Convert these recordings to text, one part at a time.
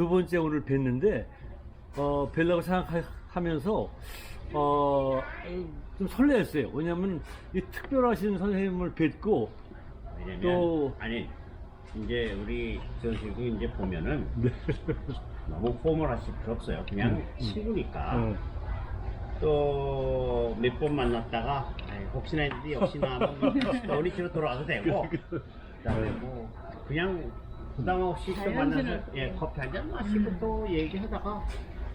두 번째 오늘 뵀는데, 뵈려고 생각하면서, 좀 설레었어요. 왜냐면, 이 특별하신 선생님을 뵙고, 왜냐면 또- 아니 이제 우리 저식도 이제 보면은 네. 너무 포멀하실 필요 없어요. 그냥 친구니까. 또 몇 번 만났다가 아이, 혹시나 했는데 역시나 한번 우리처럼 돌아와도 되고 그다음에 뭐 그냥 부담 없이 또 만나서 예, 커피 한 잔 마시고 또 얘기하다가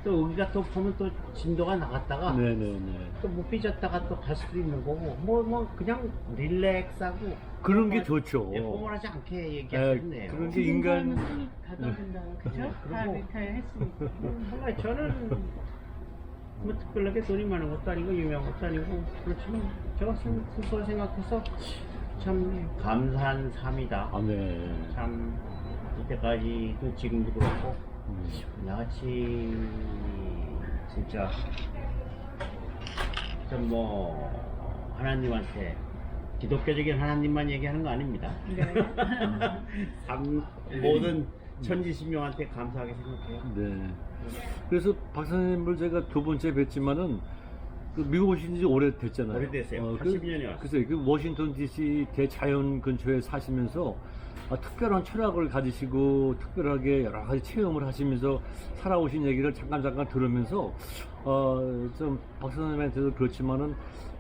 또 여기가 또 보면 또 진도가 나갔다가 네네네. 또 못 삐졌다가 또 갈 수도 있는 거고 뭐 그냥 릴렉스하고 그런 게 좋죠. 예, 포멀하지 않게 얘기하셨네요. 그런 게 인간, 받아준다, 그죠? 다 그리고- 리타이어 했으니까. 정말 저는 뭐 특별하게 돈이 많은 것도 아니고 유명한 것도 아니고 그렇지만 제가 스스로 생각해서 참 감사한 삶이다. 아, 네. 참 이때까지도 지금도 그렇고 나같이 진짜 좀 뭐 하나님한테 기독교적인 하나님만 얘기하는 거 아닙니다. 네. 모든 천지신명한테 감사하게 생각해요. 네. 그래서 박사님을 제가 두 번째 뵀지만은 그 미국 오신 지 오래됐잖아요. 오래됐어요. 80년이 왔어요. 글쎄요. 그 워싱턴 DC 대자연 근처에 사시면서 특별한 철학을 가지시고 특별하게 여러 가지 체험을 하시면서 살아오신 얘기를 잠깐 들으면서 좀 박사님한테도 그렇지만은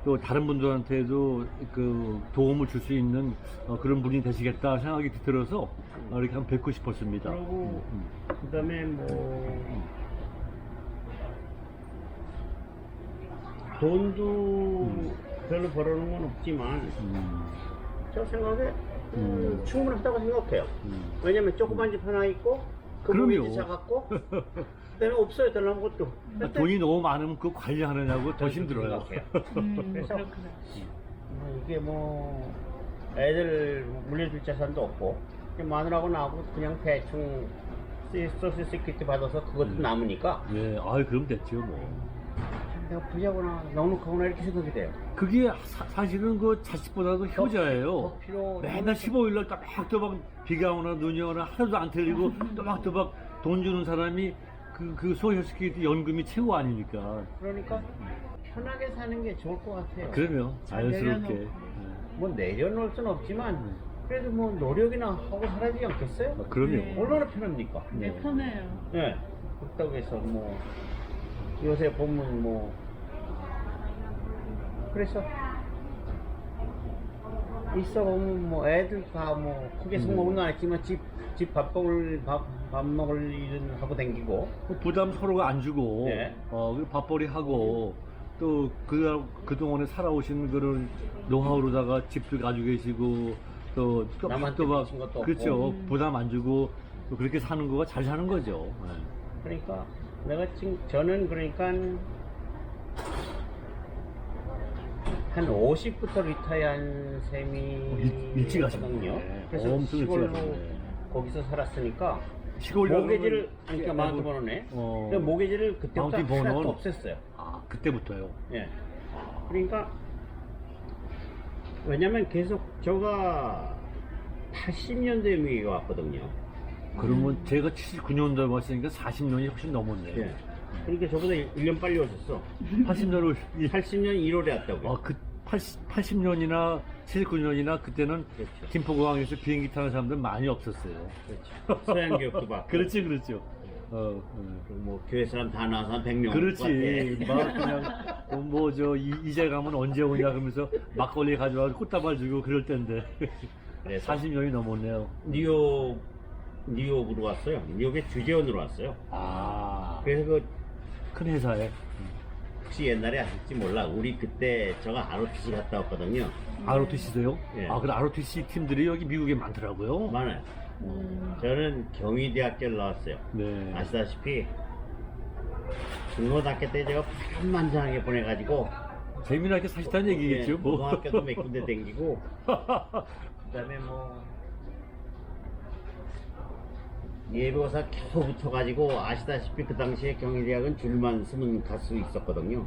또 다른 분들한테도 그 도움을 줄 수 있는 그런 분이 되시겠다 생각이 들어서 이렇게 한번 뵙고 싶었습니다. 그리고 그다음에 뭐 돈도 별로 벌어놓은 건 없지만 저 생각에 충분하다고 생각해요. 왜냐면 조그만 집 하나 있고 그 몸이 그럼요. 작았고 그다음에 없어요. 별 아무것도. 돈이 너무 많으면 그 관리하느냐고 더 힘들어요. 그래서 그렇구나. 이게 뭐 애들 물려줄 재산도 없고 그냥 마누라하고 나하고 그냥 대충 소셜 세큐리티 받아서 그것도 남으니까 예, 그럼 됐죠, 뭐. 내가 부자구나 넉넉하구나 이렇게 생각이 돼요. 그게 사실은 그 자식보다도 효자예요. 더 필요 맨날 15일날 또박또박 비가 오나 눈이 오나 하나도 안 틀리고 또박또박 돈 주는 사람이 그 소셜스키티 연금이 최고 아니니까. 그러니까 편하게 사는 게 좋을 것 같아요. 그러면 자연스럽게. 내려놓고. 뭐 내려놓을 순 없지만 그래도 뭐 노력이나 하고 살아야 되지 않겠어요? 그럼요. 네. 얼마나 편합니까? 네, 편해요. 네. 그렇다고 해서 뭐 요새 보면 뭐 그래서 있어 보면 뭐 애들 다 뭐 크게 성공은 안 했지만 집 밥 먹을 일은 하고 댕기고 부담 서로가 안 주고, 네. 밥벌이 하고, 또 그동안에 살아오신 그런 노하우로다가 집도 가지고 계시고, 또 남한테 막, 미친 것도 그렇죠. 없고. 부담 안 주고, 또 그렇게 사는 거가 잘 사는 거죠. 네. 그러니까 내가 지금 저는 그러니까 한 50부터 리타이어한 셈이 일찍 하거든요. 하셨네. 그래서 엄청 일찍 시골로 하셨네. 거기서 살았으니까 시골 모계지를 여름은 그러니까 마운트 번원에 어. 그 모계지를 그때부터 마운틴 번원? 하나도 없앴어요. 그때부터요. 예. 그러니까 왜냐면 계속 제가 80년대에 미국에 왔거든요. 그러면 제가 79년도에 왔으니까 40년이 훨씬 넘었네요. 예. 그러니까 저보다 1년 빨리 오셨어. 80년을, 80년 1월에 왔다고요. 80년이나 79년이나 그때는 그렇죠. 김포공항에서 비행기 타는 사람들 많이 없었어요. 그렇죠. 서양교육도 받고. 그렇죠. 그리고 뭐 교회 사람 다 나와서 한 100명. 그렇지. 막 그냥 이제 가면 언제 오냐 그러면서 막걸리 가져와서 꽃다발 주고 그럴 때인데 그래서 40년이 넘었네요. 뉴욕으로 왔어요. 뉴욕에 주재원으로 왔어요. 그래서 그 큰 회사에 혹시 옛날에 아실지 몰라. 우리 그때 제가 ROTC 갔다 왔거든요. ROTC세요? 예. 그래 ROTC 팀들이 여기 미국에 많더라고요. 많아요. 저는 경희대학교를 나왔어요. 네. 아시다시피 중고등학교 때 제가 파란만장하게 보내가지고 재미나게 사시다는 얘기겠죠. 예, 뭐. 고등학교도 몇 군데 댕기고 그다음에 뭐 예비고사 겨우 붙여가지고 아시다시피 그 당시에 경희대학은 줄만 서면 갈 수 있었거든요.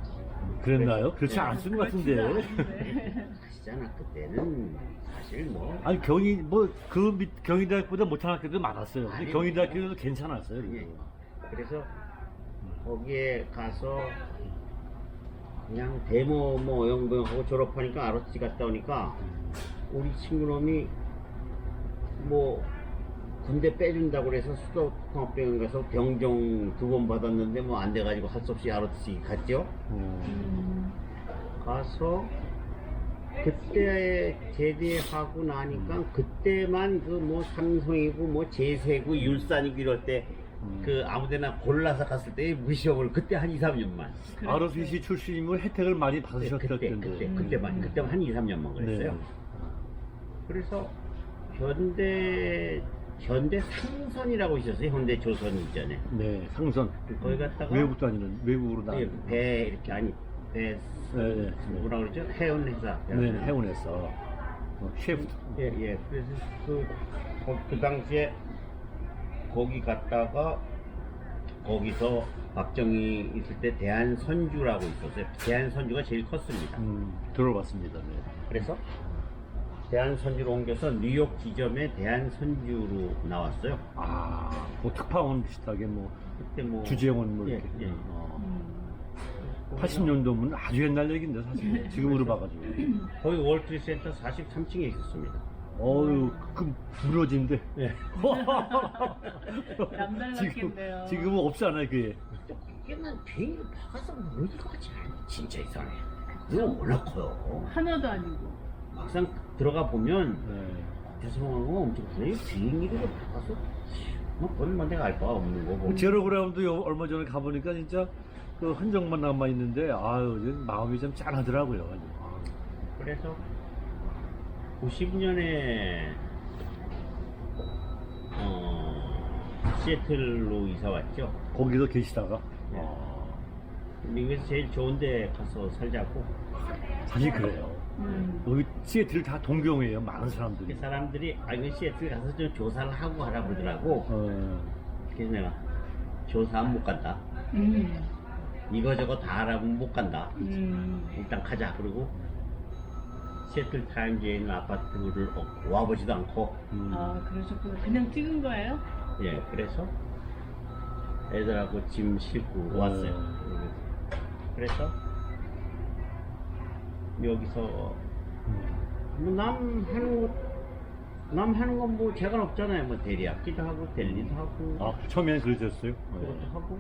그랬나요? 그렇지 않았을 것 같은데. 네. 아시잖아. 그때는 사실 뭐 아니 경희대학보다 못한 학교도 많았어요. 근데 아니, 경희대학교도 괜찮았어요. 예. 그래도. 그래서 거기에 가서 그냥 데모 뭐 어영부영하고 졸업하니까 ROTC 갔다 오니까 우리 친구놈이 뭐 군대 빼준다고 그래서 수도통합병원 가서 병정 2번 받았는데 뭐 안 돼가지고 할 수 없이 ROTC 갔죠. 가서 그때 제대하고 나니까 그때만 그 뭐 삼성이고 뭐 제세고 율산이고 이럴 때 그 아무데나 골라서 갔을 때 무시업을 그때 한 2, 3년만. ROTC 출신이면 혜택을 많이 받으셨을 텐데. 그때만 한 2, 3년만 그랬어요. 네. 그래서 현대 상선이라고 있었어요. 현대 조선 이전에. 네, 상선. 거기 갔다가 외국 다니는 외국으로 다니는. 배 이렇게 아니 배 네. 뭐라 그러죠? 해운 회사. 네, 해운에서 셰프. 예. 그래서 그 당시에 거기 갔다가 거기서 박정희 있을 때 대한선주라고 있었어요. 대한선주가 제일 컸습니다. 들어봤습니다. 네. 그래서 대한선주로 옮겨서 뉴욕 지점에 대한선주로 나왔어요. 아, 뭐 특파원 비슷하게 뭐 그때 뭐 주재원 뭐 예, 이렇게. 예. 80년도면 아주 옛날 얘기인데 사실 지금으로 봐가지고. 거기 월트리센터 43층에 있었습니다. 어유, 그 무너진데. 예. 남달랐겠네요. 지금은 없잖아요, 그게. 이게 난 비행기 박아서 어디 가지 않아. 진짜 이상해. 이거 워낙 커요. 하나도 아니고. 막상 들어가 보면 네. 대성하고 엄청 커요. 비행기를 박아서 뭐 얼마 내가 알 바가 없는 거고. 제로그라운드 얼마 전에 가보니까 진짜 그 흔적만 남아 있는데 아유 이제 마음이 좀 짠하더라고요. 아주. 그래서 90년에 시애틀로 이사 왔죠. 거기서 계시다가 네. 미국에서 제일 좋은 데 가서 살자고. 사실 그래요. 여기 시애틀 다 동경이에요. 많은 사람들이. 그 사람들이 이거 시애틀 가서 좀 조사를 하고 하라 그러더라고. 그래서 내가 조사하면 못 간다. 이거저거 다 알아보면 못 간다. 일단 가자. 그러고 시애틀 타임즈에 있는 아파트를 와보지도 않고. 아, 그러셨구나. 그냥 찍은 거예요? 예, 그래서 애들하고 짐 싣고 왔어요. 그래서 여기서 뭐 남 하는 건 뭐 제가 없잖아요. 뭐 대리학기도 하고 델리도 하고 아 처음에는 그러셨어요? 그것도 하고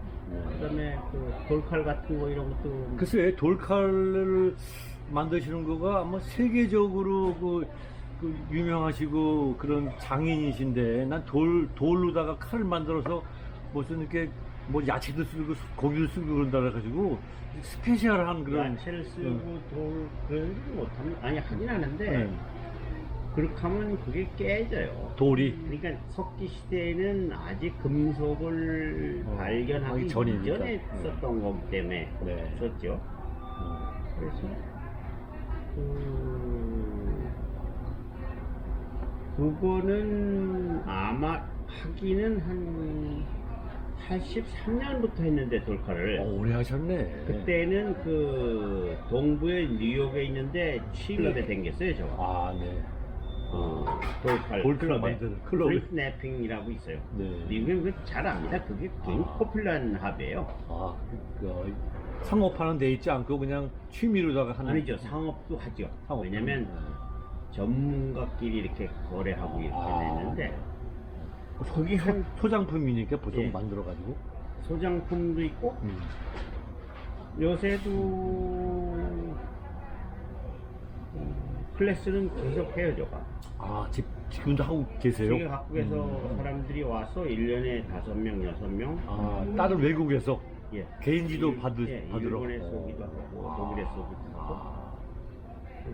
그다음에 그 돌칼 같은 거 이런 것도 글쎄 돌칼을 만드시는 거가 아마 세계적으로 그 유명하시고 그런 장인이신데 난 돌로다가 칼을 만들어서 무슨 이렇게 뭐 야채도 쓰고 고기도 쓰고 그런다 그래가지고 스페셜한 그런 야채를 쓰고 돌 그런 거 못하면 아니 하긴 하는데 네. 그렇게 하면 그게 깨져요. 돌이 그러니까 석기 시대에는 아직 금속을 발견하기 하기 전이니까. 이전에 썼던 거기 때문에 네. 썼죠. 그래서 그거는 아마 하기는 한 83년부터 했는데 돌칼을 오래 하셨네. 그때는 그 동부의 뉴욕에 있는데 취업에 댕겼어요 저가. 아 네. 돌칼 돌칼 만드는 클럽에. 스냅핑이라고 있어요. 네. 미국은 그거 잘 압니다. 그게 굉장히 포퓰러한 합이에요. 아, 그 상업하는 데 있지 않고 그냥 취미로다가 하는. 아니죠. 상업도 하죠. 상업. 왜냐면 전문가끼리 이렇게 거래하고 이렇게 내는데 거기 한 소장품이니까 보통 예. 만들어가지고. 소장품도 있고 요새도 클래스는 계속 해요 저가. 아, 지금도 하고 계세요? 세계 각국에서 사람들이 와서 1년에 5명, 6명 아, 다른 외국에서 예. 개인지도 예, 받으러. 일본에서 오기도 하고 독일에서 오기도 하고 아,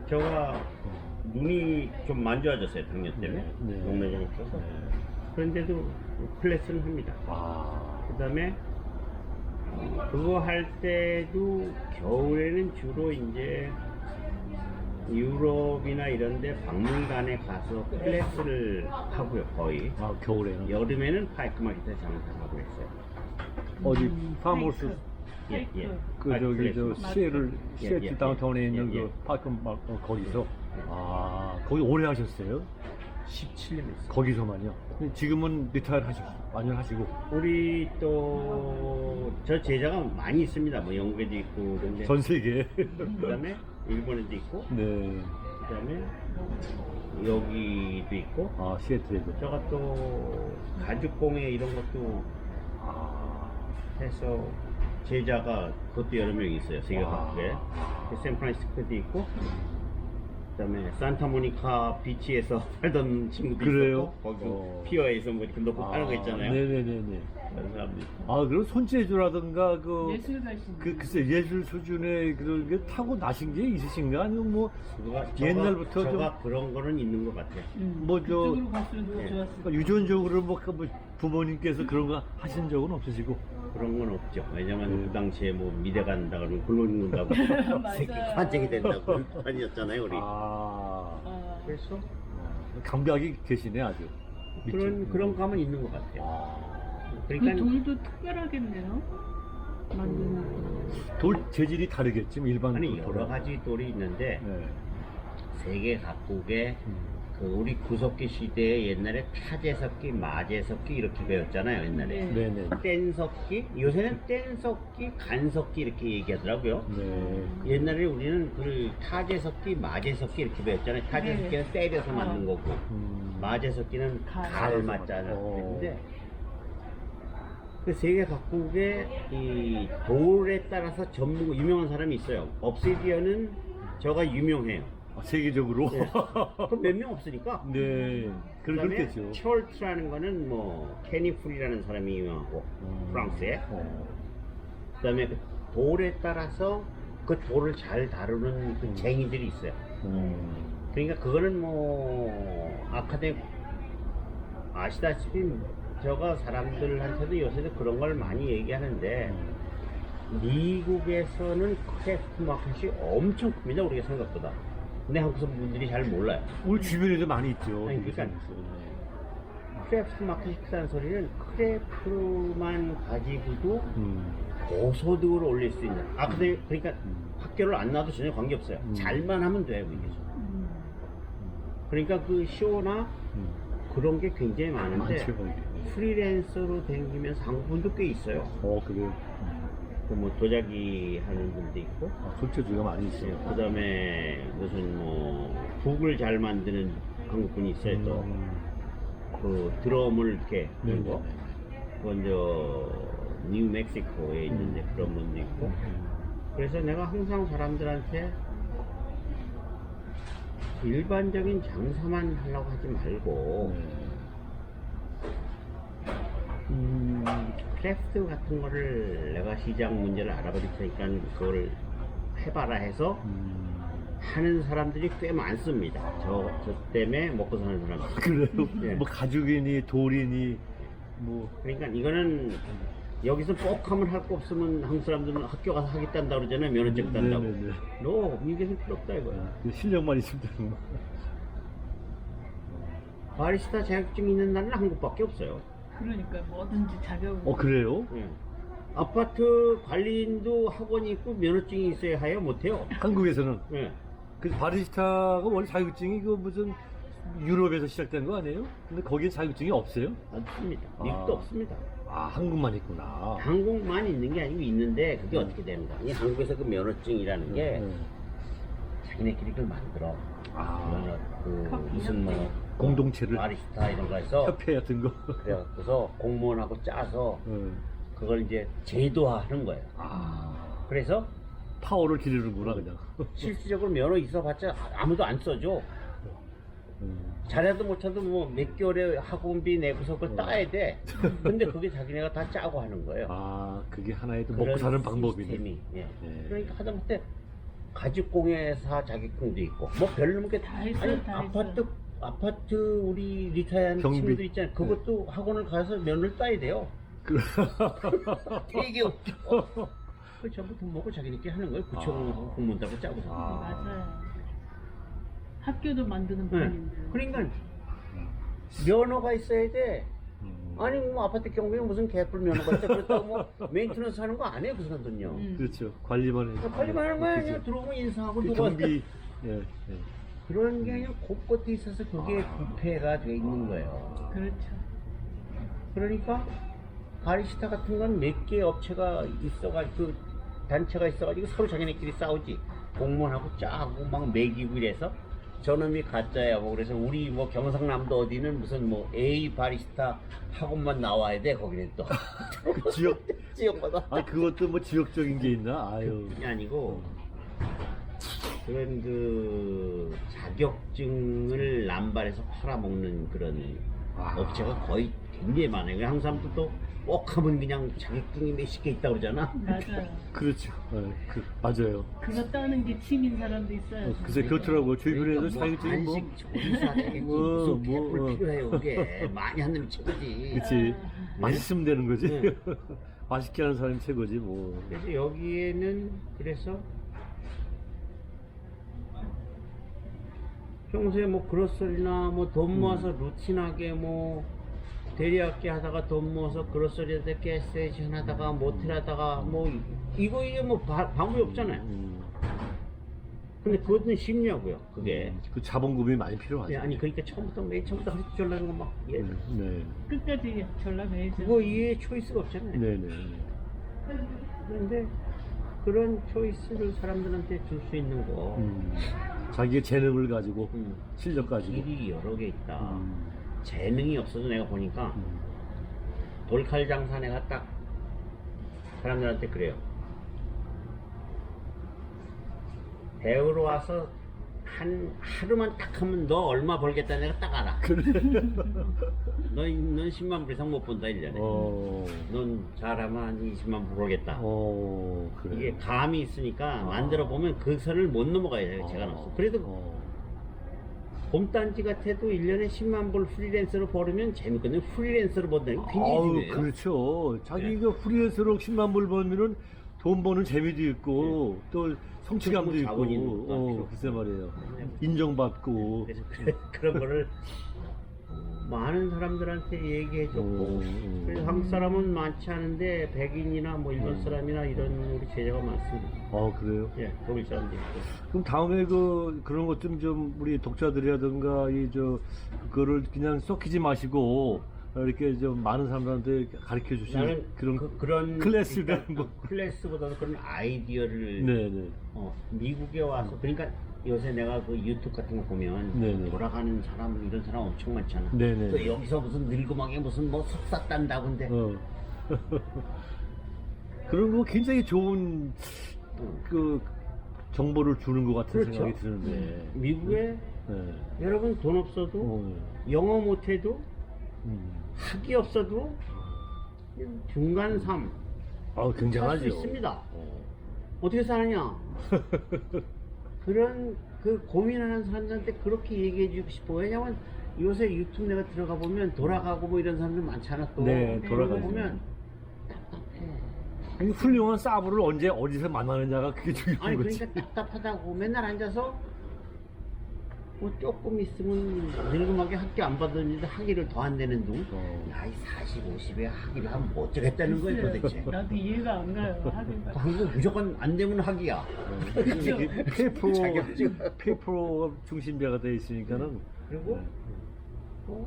제가 눈이 좀 안 좋아졌어요 작년 때문에 네. 녹내장이 있어서 네. 그런데도 클래스는 합니다. 아, 그 다음에 그거 할 때도 겨울에는 주로 이제 유럽이나 이런데 박물관에 가서 클래스를 하고요 거의. 아, 겨울에는. 여름에는 파이크 마켓에 장사하고 있어요. 어디, 파머스, 예. 그 저기 저 시애틀 예. 다운타운에 있는 예. 그 파크 거기서. 아, 거기 오래 하셨어요? 17년 했어요. 거기서만요. 지금은 리타이어 완전하시고. 우리 또 저 제자가 많이 있습니다. 뭐 영국에도 있고 그런데 전 세계. 그다음에 일본에도 있고 네. 그다음에 여기도 있고 아, 시애틀에도. 제가 또 가죽공예 이런 것도 아, 해서 제자가 그것도 여러 명 있어요. 세계 와. 각국에. 샌프란시스코도 있고 그다음에 산타모니카 비치에서 살던 친구도 그래요? 있었고 거기 어. 피어에서 뭐 이렇게 놓고 파는 거 있잖아요. 네네네네. 그런 사람도 있고. 아, 그럼 손재주라든가 예술가신 글쎄 예술 수준의 그런 게 타고 나신 게 있으신가? 아니면 뭐 저가- 옛날부터 저가 그런 거는 있는 것 같아요. 뭐 저- 그쪽으로 갔으면 더 예. 좋았을 그러니까 유전적으로 뭐 부모님께서 그런 거 하신 적은 없으시고. 그런 건 없죠. 왜냐면 네. 그 당시에 뭐 미대 간다 그러면 굶어 죽는다고 새끼 맞아요. 환쟁이 된다고 다녔잖아요, 우리. 아, 아, 그래서 감각이 계시네 아주. 그런 감은 있는 것 같아요. 아, 그 그러니까 돌도 특별하겠네요. 만드는 돌 재질이 다르겠지 일반 아니 돌하고. 여러 가지 돌이 있는데 네. 세계 각국의 음. 그 우리 구석기 시대에 옛날에 타제석기, 마제석기 이렇게 배웠잖아요, 옛날에. 네. 네네. 뗀석기, 요새는 뗀석기, 간석기 이렇게 얘기하더라고요. 네. 옛날에 우리는 그 타제석기, 마제석기 이렇게 배웠잖아요. 타제석기는 때려서 만든 거고, 마제석기는 갈. 갈 맞잖아요. 어. 근데 그 세계 각국의 이 돌에 따라서 전문 유명한 사람이 있어요. 업시디언은 저가 유명해요. 아, 세계적으로. 네. 그럼 몇 명 없으니까. 네. 그다음에 그렇겠죠. 철트라는 거는 뭐 케니 프리라는 사람이 유명하고 프랑스에. 그다음에 그 돌에 따라서 그 돌을 잘 다루는 그 쟁이들이 있어요. 그러니까 그거는 뭐 아카데미 아시다시피 저가 사람들한테도 요새도 그런 걸 많이 얘기하는데 미국에서는 크래프트 마켓이 엄청 큽니다. 우리가 생각보다. 근데 한국 분들이 잘 몰라요. 우리 주변에도 많이 있죠. 아니, 그러니까 크래프트 마켓이 크다는 소리는 크래프트만 가지고도 고소득을 올릴 수 있는. 근데 그러니까 학교를 안 나와도 전혀 관계없어요. 잘만 하면 돼요, 이게. 그러니까 그 쇼나 그런 게 굉장히 많은데 많죠, 거기. 프리랜서로 다니면서 한국 분도 꽤 있어요. 그래요. 그 뭐 도자기 하는 분도 있고, 아, 손재주가 많이 있어요. 그 다음에 무슨 뭐 북을 잘 만드는 한국 분이 있어요. 또 그 드럼을 이렇게 하는 거. 그건 저 뉴멕시코에 있는데 그런 분도 있고. 그래서 내가 항상 사람들한테 일반적인 장사만 하려고 하지 말고 크래프트 같은 거를 내가 시장 문제를 알아버릴 테니까 그걸 해봐라 해서 하는 사람들이 꽤 많습니다. 저 때문에 먹고 사는 사람들. 그래요? 예. 뭐 가죽이니 돌이니 뭐 그러니까 이거는 여기서 꼭 하면 할 거 없으면 한국 사람들은 학교 가서 하겠단다 그러잖아요. 면허증 딴다고. 네네네. 너 미국에서 필요 없다 이거야. 실력만 있으면 되는 거. 바리스타 자격증 있는 나라는 한국밖에 없어요. 그러니까 뭐든지 자격을 그래요? 예. 아파트 관리인도 학원이 있고 면허증이 있어야 해요? 못해요. 한국에서는 예. 그 바리스타가 원래 자격증이 그 무슨 유럽에서 시작된 거 아니에요? 근데 거기에 자격증이 없어요? 없습니다. 미국도 아. 없습니다. 아, 한국만 있구나. 한국만 있는 게 아니고 있는데 그게 어떻게 되는가? 이 한국에서 그 면허증이라는 게 자기네끼리 그걸 만들어. 아, 그 무슨 뭐 공동체를 바리스타 이런 거 해서 협회 같은 거. 그래서 공무원하고 짜서 그걸 이제 제도화하는 거예요. 아, 그래서 파워를 기르는구나 그냥. 실질적으로 면허 있어봤자 아무도 안 써줘. 잘해도 못해도 뭐 몇 개월에 학원비 내고서 그걸 따야 돼. 근데 그게 자기네가 다 짜고 하는 거예요. 아, 그게 하나의 또 먹고 그런 사는 방법이네. 시스템이, 예. 예. 그러니까 하다못해 가죽공예사 자격증도 있고 뭐 별로 게 다 있어요, 다 아파트 우리 리타이어한 경비. 친구들 있잖아요. 그것도 학원을 가서 면허를 따야 돼요. 그- 되게 웃겨. 그 전부 돈 먹고 자기네끼리 하는 거예요. 구청 공무원들하고 짜고서. 맞아요. 학교도 만드는 네. 분인데. 그러니까 면허가 있어야 돼. 아니 뭐 아파트 경비에 무슨 개뿔 면허 같다 그렇다고 뭐 메인테너ンス 하는 거 안 해요 그 사람들은요. 그렇죠. 관리만 해. 관리만 하는 거야. 그죠. 그냥 들어오면 인사하고 그 누가 경비. 예, 예. 그런 게 그냥 곳곳에 있어서 그게 부패가 돼 있는 거예요. 그렇죠. 그러니까 바리스타 같은 건 몇 개 업체가 있어가지고 그 단체가 있어가지고 서로 자기네끼리 싸우지. 공무원하고 짜고 막 매기고 이래서 저놈이 가짜야 뭐 그래서 우리 뭐 경상남도 어디는 무슨 뭐 A 바리스타 학원만 나와야 돼 거기는 또 그 지역. 지역마다 아 그것도 뭐 지역적인 게 있나? 아유. 그게 아니고 그런 그 자격증을 남발해서 팔아먹는 그런 아. 업체가 거의 굉장히 많아요. 항상 또 꼭 하면 그냥 자격증이 몇십 개 있다고 그러잖아. 맞아요. 그렇죠. 예, 맞아요. 그거 따는 게 취미인 사람도 있어요. 글쎄 그렇더라고. 주변에도 뭐 자격증이 뭐. 한식 조리사 되겠지 뭐, 무슨 뭐, 개뿔 필요해요 그게 많이 하는 최고지. 그치. 맛있으면 되는 거지. 네. 맛있게 하는 사람이 최고지 뭐. 그래서 여기에는 그래서 평소에 뭐 그로서리나 뭐 돈 모아서 루틴하게 뭐 대리학교 하다가 돈 모아서 그로서리에다 가스테이션 하다가 모텔 하다가 뭐 이게 뭐 방법이 없잖아요. 근데 그것은 쉽냐고요 그게. 그 자본금이 많이 필요하죠. 네, 아니 그러니까 처음부터 맨 처음부터 가르쳐 주려는 거막 네. 끝까지 전락해야죠. 그거 이외에 초이스가 없잖아요. 네네. 그런데 그런 초이스를 사람들한테 줄 수 있는 거 자기의 재능을 가지고 음. 실력 가지고. 길이 여러 개 있다. 음. 재능이 없어도 내가 보니까 돌칼 장사 내가 딱 사람들한테 그래요. 배우러 와서 한 하루만 딱 하면 너 얼마 벌겠다 내가 딱 알아. 그래. 넌 10만 불 이상 못 번다 1년에. 넌 잘하면 한 20만 불 벌겠다. 그래. 이게 감이 있으니까 만들어 보면 그 선을 못 넘어가야 돼요. 제가 없어. 그래도 봄단지 같아도 1년에 10만 불 프리랜서로 벌으면 재밌거든요. 프리랜서로 번다는 게 굉장히 중요해요. 그렇죠. 자기가 네. 프리랜서로 10만 불 벌면은 돈 버는 재미도 있고 또 성취감도 그리고 있고. 자본이 필요 글쎄 말이에요. 네. 인정받고. 그래서 그런 거를 많은 사람들한테 얘기해줬고 그래서 한국 사람은 많지 않은데 백인이나 뭐 일본 사람이나 이런 우리 제자가 많습니다. 그래요? 예, 독일 사람도 있고. 그럼 다음에 그런 것 좀 우리 독자들이라든가 그거를 그냥 썩히지 마시고 이렇게 좀 많은 사람들한테 가르쳐 주시는 나는 그런 클래스를 뭐. 클래스보다도 그런 아이디어를 네네. 미국에 와서 그러니까 요새 내가 그 유튜브 같은 거 보면 네네. 돌아가는 사람 이런 사람 엄청 많잖아. 네네. 또 여기서 무슨 늙음하게 무슨 뭐 석사 딴다고 근데 그런 거 굉장히 좋은 응. 그 정보를 주는 것 같은 그렇죠. 생각이 드는데. 미국에 네. 여러분 돈 없어도 영어 못해도 학위 없어도 중간 삶 살 수 굉장하죠. 있습니다. 어떻게 사느냐? 그런 그 고민하는 사람들한테 그렇게 얘기해 주고 싶어. 왜냐면 요새 유튜브 내가 들어가 보면 돌아가고 뭐 이런 사람들 많잖아 또. 네, 돌아가죠. 보면 답답해. 아니, 훌륭한 사부를 언제 어디서 만나느냐가 그게 중요한 아니 거지. 그러니까 답답하다고 맨날 앉아서 뭐 조금 있으면 늙음하게 학교 안 받았는데 학위를 더 안 내는 둥. 나이 40, 50에 학위를 하면 뭐 어쩌겠다는 거야 도대체. 나도 이해가 안 가요. 하긴 한국 무조건 안 되면 학위야. 이게 페이퍼 자격증. 페이퍼 중심제가 돼 있으니까는. 그리고 또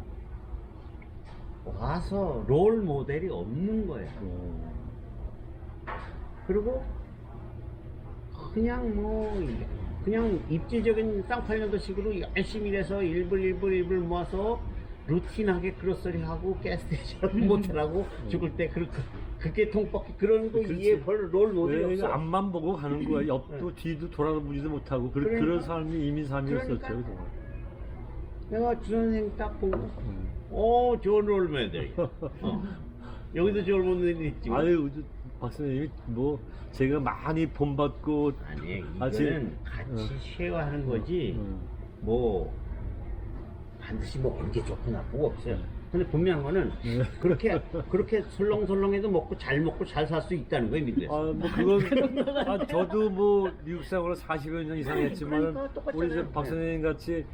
와서 롤 모델이 없는 거예요. 그리고 그냥 입지적인 쌍팔년도식으로 열심히 일해서 일불 모아서 루틴하게 그로서리 하고 가스테이션 모텔하고 죽을 때 그렇게 통밖에 그런 거 그렇지. 이해 별 롤 모델이 왜 없어. 앞만 보고 가는 거야. 옆도 뒤도 돌아보지도 못하고 그러니까. 그런 삶이 이미 삶이었었죠. 그러니까. 내가 주 선생 딱 보고 좋은 롤 모델이. 여기도 좋은 모델이 있지만 아유, 박사님이 뭐 제가 많이 본받고 아니 아직- 이거는 같이 쉐어하는 거지 뭐 반드시 뭐 언제 좋고 나쁘고 없어요. 근데 분명한 거는 그렇게 설렁설렁해도 먹고 잘 살 수 있다는 거예요 미국에서. 뭐 그건 저도 뭐 미국 생활을 40여 년 이상 했지만 그러니까 똑같잖아요. 우리 저 박사님 같이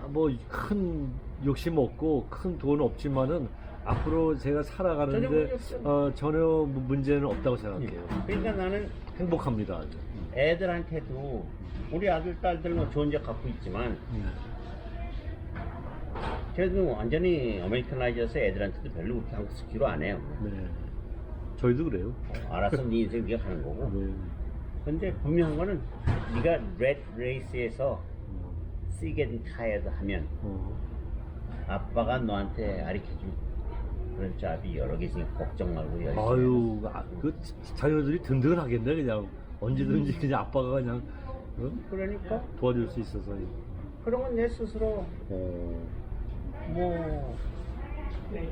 뭐 큰 욕심 없고 큰 돈 없지만은 앞으로 제가 전혀 살아가는데 문제 없어요. 전혀 문제는 없다고 생각해요. 그러니까 나는 행복합니다. 아주. 애들한테도 우리 아들 딸들 뭐 좋은 적 갖고 있지만 그래도 완전히 아메리카나이즈해서 애들한테도 별로 그렇게 한국 스키로 안 해요. 네. 저희도 그래요. 알아서 네 인생 네가 가는 거고. 네. 근데 분명한 거는 네가 레드 레이스에서 시겐 타이어드 하면 아빠가 너한테 가르쳐줄 그런 잡이 여러 개 있으니까 걱정 말고 열심히 아유, 그 자녀들이 든든하겠네 그냥 언제든지 그냥 아빠가 그냥 그러니까 도와줄 수 있어서. 그런 건 내 스스로 어,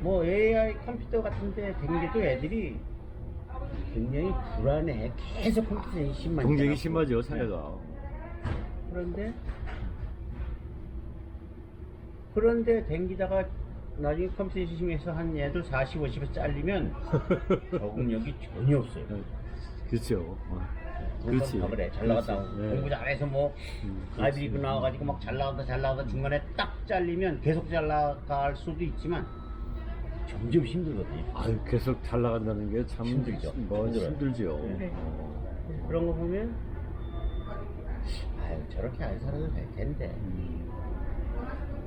뭐 AI 컴퓨터 같은데 댕겨도 애들이 굉장히 불안해. 계속 컴퓨터에 심만 경쟁이 심하죠 사회가. 그런데 댕기다가 나중에 컴퓨터 시심해서 한 애들 40, 50에 잘리면 적응력이 전혀 없어요. 그렇죠. 그렇지. 그래. 잘 나갔다. 그렇지. 네. 공부 잘해서 뭐 아이비리그 나와가지고 막 잘 나가다 중간에 딱 잘리면 계속 잘 나갈 수도 있지만 점점 힘들거든요. 아유, 계속 잘 나간다는 게 참 힘들죠. 힘들어요. 힘들죠. 네. 그런 거 보면 아유 저렇게 안 살아도 될 텐데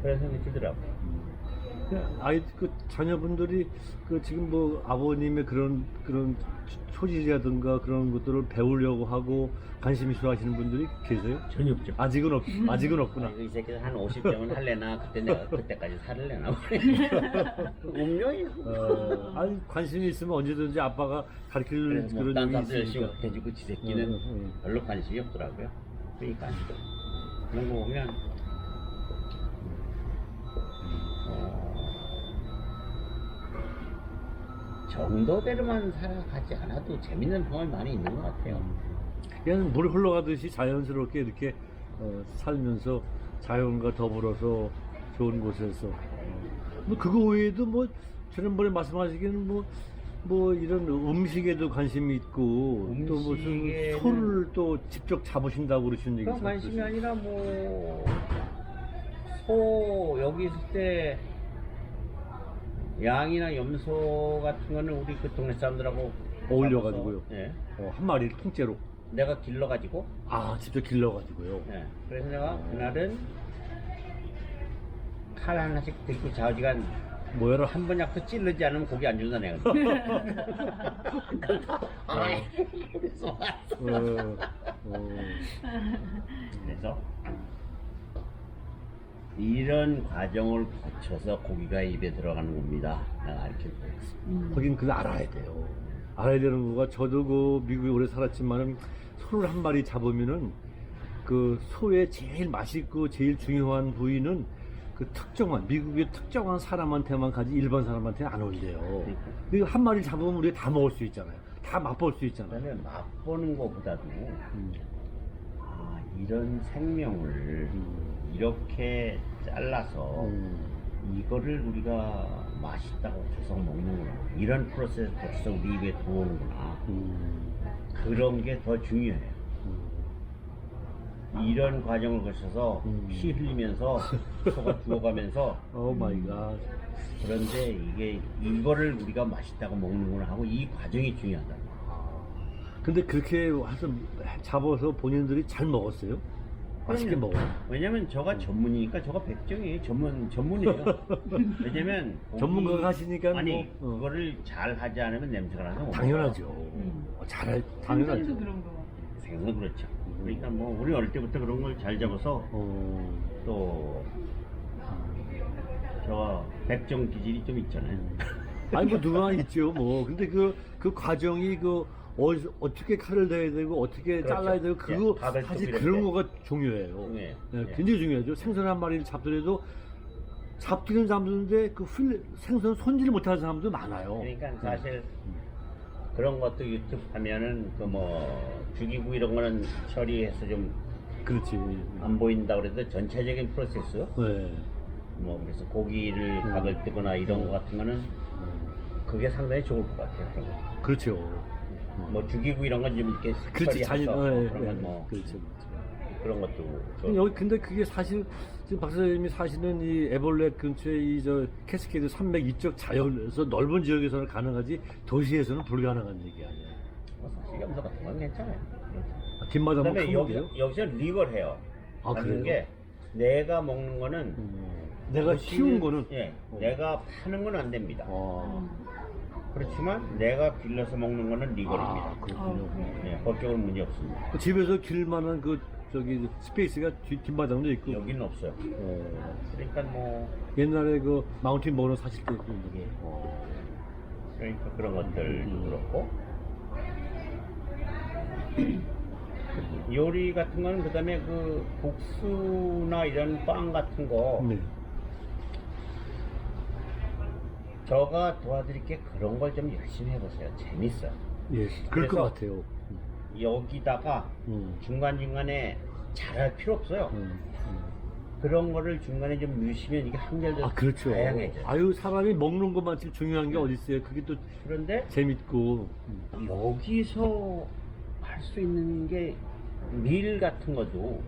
그런 생각이 들더라고요. 그 자녀분들이 그 지금 뭐 아버님의 그런 소질이라든가 그런 것들을 배우려고 하고 관심 있어 하시는 분들이 계세요? 전혀 없죠. 아직은 없구나. 이 새끼들 한 50병은 할래나 그때 내가 그때까지 살을래나 운명이 아니 관심이 있으면 언제든지 아빠가 가르쳐줄 그런 그런 딴 일이 사람들 열심히 있으니까. 해주고 지 새끼는 별로 관심이 없더라고요. 그러니까 그런 거 보면 정도대로만 살아가지 않아도 재밌는 경험이 많이 있는 것 같아요. 그냥 물 흘러가듯이 자연스럽게 이렇게 살면서 자연과 더불어서 좋은 곳에서 뭐 그거 외에도 뭐 지난번에 말씀하시기에는 뭐 이런 음식에도 관심이 있고 또 무슨 음식에는 소를 또 직접 잡으신다고 그러시는 얘기 그런 관심이 아니라 소 여기 있을 때 양이나 염소 같은 거는 우리 그 동네 사람들하고 어울려가지고요. 잡아서, 예. 한 마리 통째로 내가 길러가지고 직접 길러가지고요. 예. 그래서 내가 그날은 칼 하나씩 들고 좌우지간 뭐야라 한 번 약도 찌르지 않으면 고기 안 준다 내가. 그래서 그래서 이런 과정을 거쳐서 고기가 입에 들어가는 겁니다. 내가 이렇게 거긴 그거 알아야 돼요. 알아야 되는 거가 저도 그 미국에 오래 살았지만은 소를 한 마리 잡으면은 그 소의 제일 맛있고 제일 중요한 부위는 그 특정한 미국의 특정한 사람한테만 가지 일반 사람한테는 안 온대요. 그한 마리 잡으면 우리가 다 먹을 수 있잖아요. 다 맛볼 수 있잖아요. 그다음에 맛보는 것보다도 이런 생명을 이렇게 잘라서 이거를 우리가 맛있다고 계속 먹는구나. 이런 프로세스 거쳐서 우리 입에 들어오는구나. 그런 게 더 중요해요. 이런 과정을 거쳐서 피 흘리면서 소가 죽어가면서 오 마이 갓. 그런데 이거를 우리가 맛있다고 먹는구나 하고 이 과정이 중요하다. 근데 그렇게 해서 잡아서 본인들이 잘 먹었어요? 맛있게 먹어요? 왜냐면 저가 전문이니까 저가 백종이에요. 전문이에요. 왜냐면 전문가가 하시니까 아니 뭐, 그거를 잘 하지 않으면 냄새가 나서 못 당연하죠. 먹어요. 생선도 당연하죠. 그런 거. 생선 그렇죠. 그러니까 뭐 우리 어릴 때부터 그런 걸 잘 잡아서 또 저가 백종 기질이 좀 있잖아요. 아니 뭐 누구나 있죠 뭐. 근데 그 과정이 어떻게 칼을 대야 되고 어떻게 그렇죠. 잘라야 되고 그거 예, 다들 사실 또 그런 그랬대. 거가 중요해요. 중요해요. 네, 예. 굉장히 중요하죠. 생선 한 마리를 잡더라도 잡기는 잡는데 그 생선 손질 못하는 사람도 많아요. 그러니까 사실 그런 것도 유튜브 하면은 그 뭐 죽이고 이런 거는 처리해서 좀 그렇지. 안 보인다 그래도 전체적인 프로세스 네. 뭐 그래서 고기를 각을 뜨거나 이런 거 같은 거는 그게 상당히 좋을 것 같아요. 그런 거. 그렇죠. 뭐 죽이고 이런 건 좀 이렇게 그렇지. 처리해서 잔인. 그런 건 뭐 그렇죠. 그런 것도 여기 근데 그게 사실 지금 박 선생님이 사시는 이 에벌렛 근처에 이 저 캐스케이드 산맥 이쪽 자연에서 넓은 지역에서는 가능하지 도시에서는 불가능한 얘기 아니에요. 사실 염소 같은 건 괜찮아요. 뒷마당 그다음에 큰 거예요? 여기서 리버해요. 아, 하는 그래요? 게 내가 먹는 거는 내가 도시- 키운 거는 예, 내가 파는 건 안 됩니다. 아, 그렇지만 내가 길러서 먹는 거는 리걸입니다. 아 그렇군요. 예, 법적으로 문제 없습니다. 그 집에서 길만한 그 저기 스페이스가 뒷마당도 있고. 여기는 없어요. 그러니까 뭐 옛날에 그 마운틴 모너 사실 때 그런 거. 예. 그러니까 그런 것들도 그렇고 요리 같은 거는 그다음에 그 국수나 이런 빵 같은 거 네. 저가 도와드릴게 그런 걸 좀 열심히 해보세요. 재밌어요. 예, 그럴 것 그래서- 같아요. 여기다가 음. 중간중간에 잘할 필요 없어요. 음. 그런 거를 중간에 좀 넣으시면 이게 한결 아, 더 그렇죠. 다양해져요. 아유, 사람이 먹는 것만 제일 중요한 게 어디 있어요. 그게 또 그런데 재밌고. 여기서 할 수 있는 게 밀 같은 것도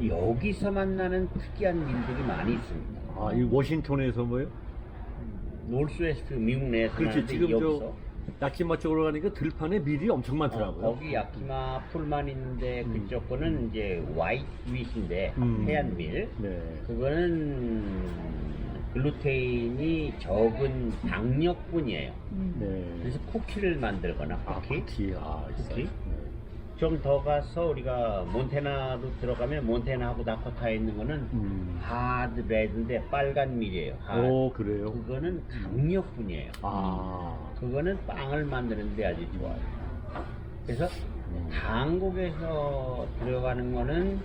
여기서 만나는 특이한 밀들이 많이 있습니다. 아, 이 워싱턴에서 뭐요? 노스웨스트 미국 내에서 그렇지. 나는데 지금 여기서 야키마 쪽으로 가니까 들판에 밀이 엄청 많더라고요. 거기 야키마 풀만 있는데 그쪽 거는 이제 화이트 윗인데 하얀 밀. 네. 그거는 글루테인이 적은 당력분이에요. 네. 그래서 쿠키를 만들거나 아, 쿠키. 쿠키. 아, 쿠키? 있어요. 좀 더 가서 우리가 몬테나로 들어가면 몬테나하고 다코타에 있는 거는 하드 레드인데 빨간 밀이에요. 하드. 오, 그래요? 그거는 당력분이에요. 아. 그거는 빵을 만드는데 아주 좋아요. 그래서 한국에서 들어가는 거는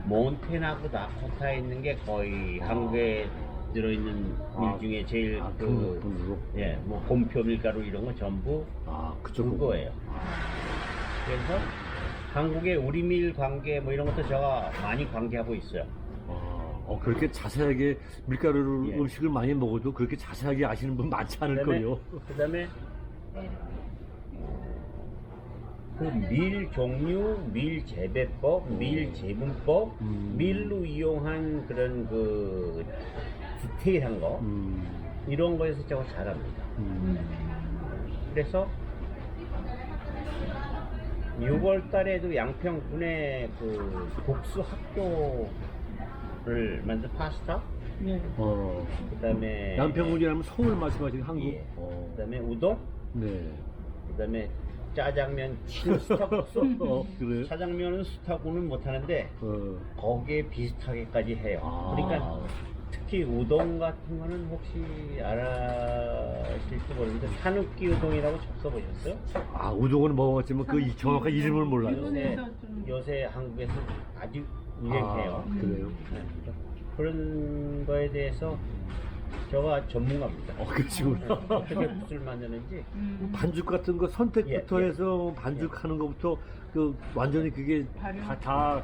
몬테나하고 다코타에 있는 게 거의 한국에 들어있는 아, 밀 중에 제일 아, 그 등록분으로? 예, 뭐 곰표 밀가루 이런 거 전부 아, 그쪽 그거예요. 그래서 한국의 우리밀 관계 뭐 이런 것도 제가 많이 관계하고 있어요. 그렇게 자세하게 밀가루 예. 음식을 많이 먹어도 그렇게 자세하게 아시는 분 많지 않을 거예요. 그다음에 그 밀 종류, 밀 재배법, 밀 재분법, 밀로 이용한 그런 그 디테일한 거 이런 거에서 제가 잘합니다. 그래서 6월 달에도 양평군에 그 복수 학교를 만든 파스타, 네. 그다음에 양평군이라면 서울 말씀하시는 한국. 예. 그다음에 우동, 네. 그다음에 짜장면, 스타국수. 그래요? 짜장면은 스타고는 못하는데 거기에 비슷하게까지 해요. 아. 그러니까 특히 우동 같은 거는 혹시 알아실지 모르는데 산욱기 우동이라고 접써보셨어요? 아, 우동은 먹어봤지만 그 정확한 이름을 몰라요. 요새, 좀- 요새 한국에서 아주 유행해요. 아, 그래요? 네. 그런 거에 대해서 제가 전문가입니다. 그러시구나. 어떻게 붓을 만드는지. 반죽 같은 거 선택부터 예, 예. 해서 반죽하는 것부터 그 완전히 그게 발효. 다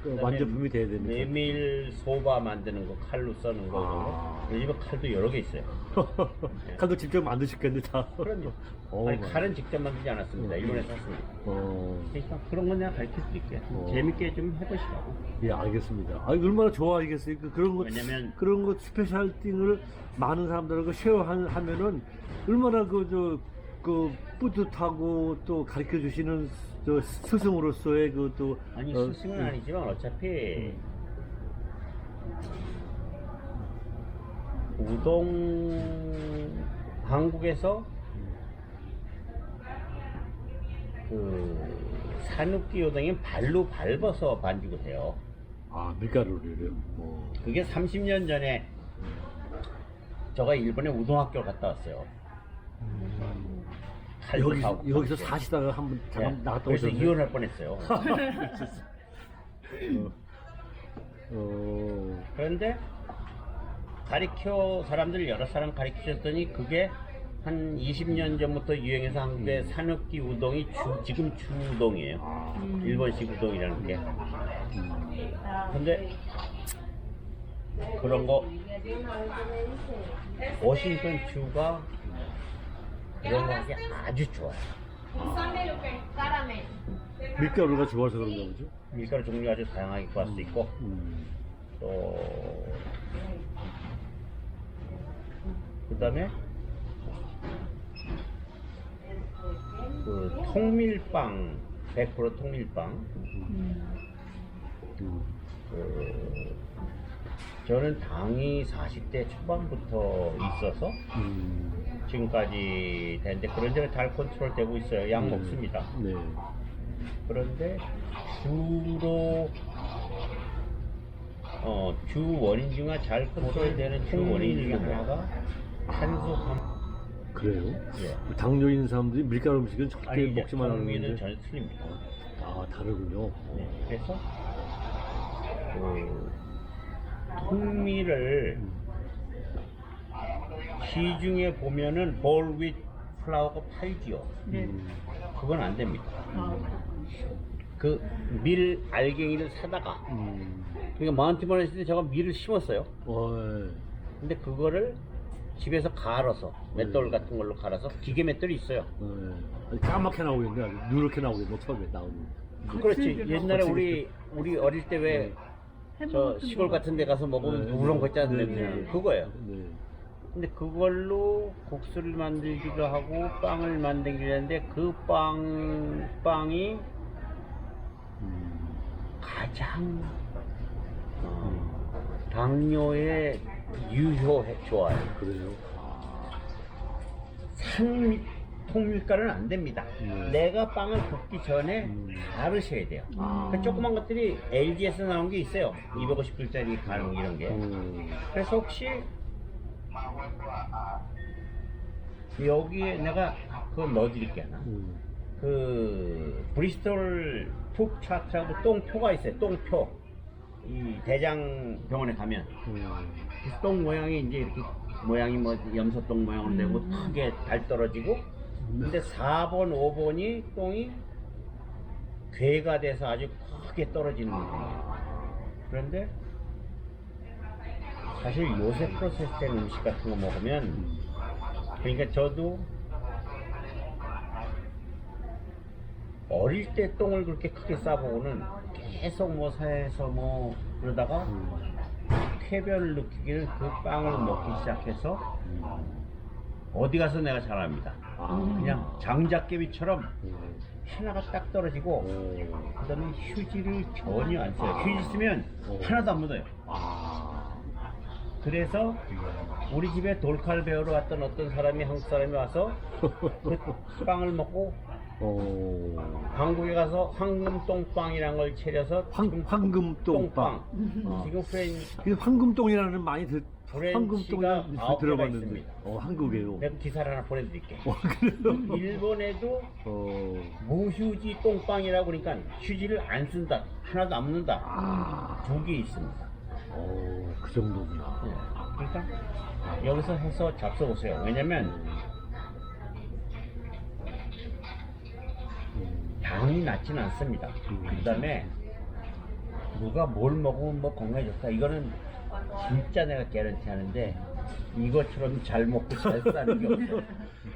그 완제품이 돼야 됩니다. 메밀 소바 만드는 거, 칼로 써는 거. 아. 우리 집에 칼도 여러 개 있어요. 칼도 직접 만드셨겠네 다. 그럼요. 아니, 맞아요. 칼은 직접 만들지 않았습니다. 일본에서 샀습니다. 그러니까 그런 건 내가 가르쳐 드릴게요. 재밌게 좀 해보시라고. 예, 알겠습니다. 아, 얼마나 좋아하겠어요. 그런 거, 왜냐면- 그런 거 스페셜 띵을 많은 사람들하고 쉐어하면은 얼마나 그 뿌듯하고 또 가르쳐 주시는 저 스승으로서의 그또 아니, 스승은 아니지만 어차피 우동 한국에서 그 산욱기 우동이 발로 밟아서 반죽을 해요. 아, 밀가루를. 그게 30년 전에 제가 일본에 우동학교를 갔다 왔어요. 칼도 사오고 여기서 그렇게. 사시다가 한번 네. 잠깐 나갔다 그래서 오셨네. 이혼할 뻔했어요. 그런데 사람들 여러 사람 가르치셨더니 그게 한 20년 전부터 유행해서 한국의 산욱기 우동이 지금 주우동이에요. 일본식 우동이라는 게. 근데 그런 거 워싱턴 주가 그런 거 하기 아주 좋아요. 밀가루가 좋아서 그런가 보죠. 밀가루 종류가 아주 다양하게 구할 수 있고 또 그다음에 그 통밀빵 100% 통밀빵 그 저는 당이 40대 초반부터 있어서 지금까지 되는데 그런저런 잘 컨트롤 되고 있어요. 약 먹습니다. 네. 그런데 주로 주 원인 중에 잘 컨트롤되는 주 원인 중에 하나가 탄수화물. 그래요? 예. 당뇨 있는 사람들이 밀가루 음식은 절대 먹지 말라는 통밀은 건데. 전혀 틀립니다. 아, 다르군요. 네, 그래서 그 통밀을 시중에 보면은 볼 윗 플라워가 팔지요. 네. 그건 안 됩니다. 아, 그 밀 알갱이를 사다가 그러니까 마운티먼에 있을 때 제가 밀을 심었어요. 어, 근데 그거를 집에서 갈아서 맷돌 같은 걸로 갈아서 기계 맷돌이 있어요. 까맣게 나오겠네. 아주 누렇게 나오겠네. 처음에 나오는. 그렇지. 옛날에 우리 어릴 때 왜 저 햄버거 시골 같은 데 가서 먹으면 누런 거 있잖아요. 네, 냄새나는. 그거예요. 네. 근데 그걸로 국수를 만들기도 하고 빵을 만들기도 하는데 그 빵이 가장 당뇨에 유효해 좋아요. 그래요. 산 통밀가루는 안 됩니다. 네. 내가 빵을 굽기 전에 갈으셔야 돼요. 그 조그만 것들이 LG에서 나온 게 있어요. 250불짜리 가루 이런 게. 그래서 혹시 여기에 내가 그거 넣어드릴게요. 그 브리스톨 푸드 차트라고 똥표가 있어요. 똥표. 이 대장병원에 가면 그 똥 모양이 이제 이렇게 모양이 뭐 염소똥 모양으로 되고 크게 달 떨어지고 근데 4번, 5번이 똥이 괴가 돼서 아주 크게 떨어지는 거예요. 그런데 사실 요새 프로세스된 음식 같은 거 먹으면 그러니까 저도 어릴 때 똥을 그렇게 크게 싸보고는 계속 뭐 사회에서 뭐 그러다가 쾌변을 느끼기를 그 빵을 먹기 시작해서 어디 가서 내가 잘합니다. 그냥 장작개비처럼 하나가 딱 떨어지고 그 다음에 휴지를 전혀 안 써요. 휴지 쓰면 하나도 안 묻어요. 그래서 우리 집에 돌칼 배우러 왔던 어떤 사람이 한국 사람이 와서 그 빵을 먹고 한국에 가서 황금똥빵이라는 걸 차려서 황금똥빵. 지금 프렌치 그 황금똥이라는 많이 프렌치가 9개가 들어봤는데. 있습니다. 한국에요. 내가 기사를 하나 보내드릴게. 그래요? 일본에도 무휴지 똥빵이라고 그러니까 휴지를 안 쓴다, 하나도 안 묻는다. 두 개 있습니다. 그 정도구나. 그러니까 여기서 해서 잡숴보세요. 왜냐면 당이 낮지는 않습니다. 그 다음에 누가 뭘 먹으면 뭐 건강에 좋다. 이거는 진짜 내가 개런티 하는데 이것처럼 잘 먹고 잘 싸는 게 없어.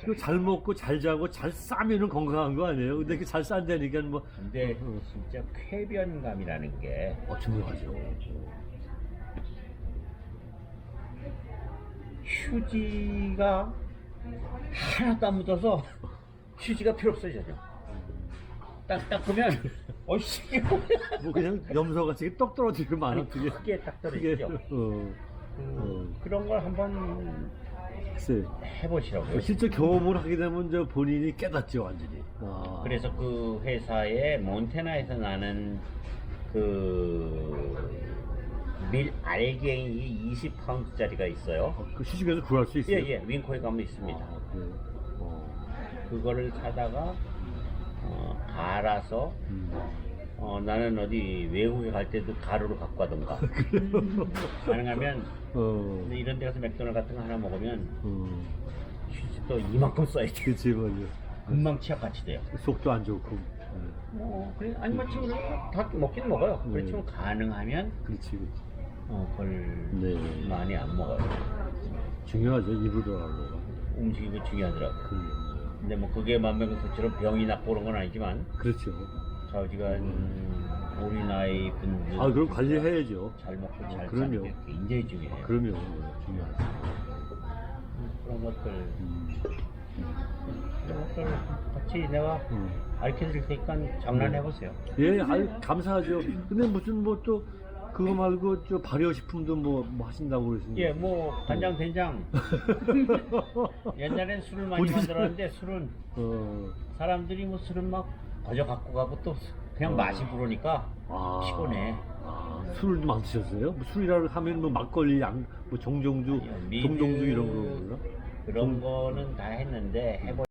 이거 잘 먹고 잘 자고 잘 싸면은 건강한 거 아니에요? 근데 잘 싼다니까 뭐. 근데 진짜 쾌변감이라는 게 중요하죠. 휴지가 하나도 안 묻어서 휴지가 필요 없어요. 전혀. 딱 닦으면 어이씨 뭐 그냥 염소같이 떡 떨어지고 많아. 아니, 크게 딱 떨어지죠. 그런 걸 한번 글쎄. 해보시라고요. 실제 경험을 하게 되면 저 본인이 깨닫죠, 완전히. 그래서 그 회사에 몬테나에서 나는 그 밀 알갱이 20파운드짜리가 있어요. 그 시중에서 구할 수 있어요? 예, 윙코에 가면 있습니다. 그거를 사다가 갈아서 나는 어디 외국에 갈 때도 가루로 갖고 가던가 가능하면 근데 이런 데 가서 맥도날드 같은 거 하나 먹으면 휴지도 이만큼 써야 돼. 그치, 맞아. 금방 치약같이 돼요. 속도 안 좋고. 그래 아니 마침 다 먹긴 먹어요. 그렇지만 가능하면 그렇지. 그걸 네. 많이 안 먹어요. 중요하죠, 입으로 들어가는 거가. 음식이 중요하더라고요. 근데 뭐 그게 만병통치로 병이 낫고 그런 건 아니지만 그렇죠. 좌우지간 우리 나이 분들 아, 그럼 관리해야죠. 잘 먹고 잘 그럼요. 사는 게 굉장히 중요해요. 그럼요. 중요하죠. 그런 것들 음. 그런 것들 같이 내가 가르쳐 드릴 테니까 장난해 보세요. 예, 아유, 감사하죠. 근데 무슨 뭐 또 그거 말고 저 발효식품도 뭐 하신다고 그러시는데. 예, 뭐 간장 된장. 옛날엔 술을 많이 어디서- 만들었는데 술은 사람들이 뭐 술을 막 거저 갖고 가고 또 그냥 맛이 부르니까 피곤해. 술도 많이 드셨어요? 뭐 술이라고 하면 뭐 막걸리, 뭐 정종주, 미드 정종주 이런 거구나. 그런 거는 다 했는데 해보.